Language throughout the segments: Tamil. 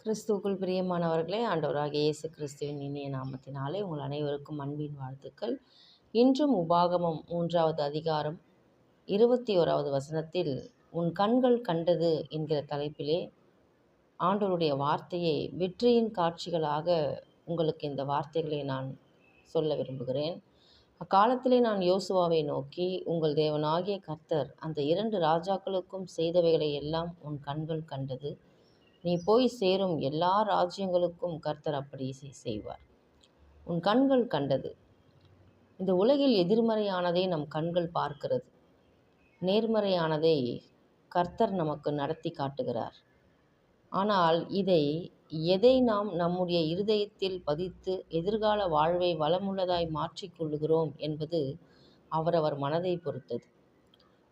கிறிஸ்துவுக்குள் பிரியமானவர்களே, ஆண்டவராகிய இயேசு கிறிஸ்துவின் இனிய நாமத்தினாலே உங்கள் அனைவருக்கும் அன்பின் வாழ்த்துக்கள். இன்றும் உபாகமம் 3வது அதிகாரம் 21வது வசனத்தில் உன் கண்கள் கண்டது என்கிற தலைப்பிலே ஆண்டவருடைய வார்த்தையை வெற்றியின் காட்சிகளாக உங்களுக்கு இந்த வார்த்தைகளை நான் சொல்ல விரும்புகிறேன். அக்காலத்திலே நான் யோசுவாவை நோக்கி, உங்கள் தேவனாகிய கர்த்தர் அந்த 2 ராஜாக்களுக்கும் செய்தவைகளை எல்லாம் உன் கண்கள் கண்டது. நீ போய் சேரும் எல்லா ராஜ்யங்களுக்கும் கர்த்தர் அப்படி செய்வார். உன் கண்கள் கண்டது. இந்த உலகில் எதிர்மறையானதை நம் கண்கள் பார்க்கிறது. நேர்மறையானதை கர்த்தர் நமக்கு நடத்தி காட்டுகிறார். ஆனால் எதை நாம் நம்முடைய இருதயத்தில் பதித்து எதிர்கால வாழ்வை வளமுள்ளதாய் மாற்றிக்கொள்ளுகிறோம் என்பது அவரவர் மனதை பொறுத்தது.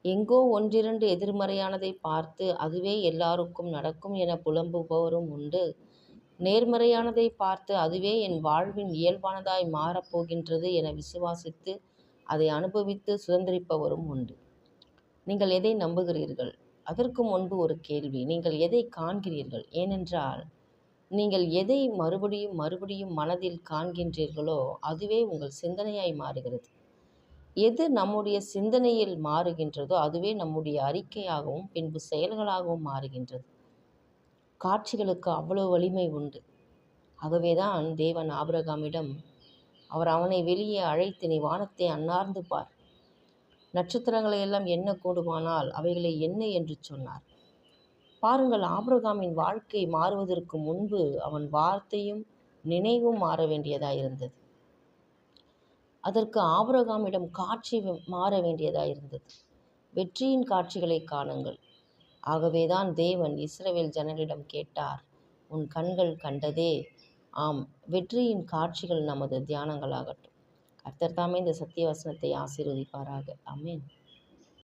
எங்கோ ஒன்றிரண்டு எதிர்மறையானதை பார்த்து அதுவே எல்லாருக்கும் நடக்கும் என புலம்புபவரும் உண்டு. நேர்மறையானதை பார்த்து அதுவே என் வாழ்வின் இயல்பானதாய் மாறப்போகின்றது என விசுவாசித்து அதை அனுபவித்து சுதந்திரிப்பவரும் உண்டு. நீங்கள் எதை நம்புகிறீர்கள்? அதற்கு முன்பு ஒரு கேள்வி, நீங்கள் எதை காண்கிறீர்கள்? ஏனென்றால் நீங்கள் எதை மறுபடியும் மறுபடியும் மனதில் காண்கின்றீர்களோ அதுவே உங்கள் சிந்தனையாய் மாறுகிறது. எது நம்முடைய சிந்தனையில் மாறுகின்றதோ அதுவே நம்முடைய அறிக்கையாகவும் பின்பு செயல்களாகவும் மாறுகின்றது. காட்சிகளுக்கு அவ்வளவு வலிமை உண்டு. ஆகவேதான் தேவன் ஆபிரகாமிடம் அவனை வெளியே அழைத்து, நீ வானத்தை அண்ணார்ந்து பார், நட்சத்திரங்களை எல்லாம் எண்ண கூடுமானால் அவைகளை எண்ணு என்று சொன்னார். பாருங்கள், ஆபிரகாமின் வாழ்க்கை மாறுவதற்கு முன்பு அவன் வார்த்தையும் நினைவும் மாற வேண்டியதாயிருந்தது. அதற்கு ஆபிரகாமிடம் காட்சி மாற வேண்டியதாயிருந்தது. வெற்றியின் காட்சிகளை காணுங்கள். ஆகவேதான் தேவன் இஸ்ரவேல் ஜனங்களிடம் கேட்டார், உன் கண்கள் கண்டதே. ஆம், வெற்றியின் காட்சிகள் நமது தியானங்களாகட்டும். கர்த்தர் தாமே இந்த சத்திய வசனத்தை ஆசீர்வதிப்பாராக. ஆமென்.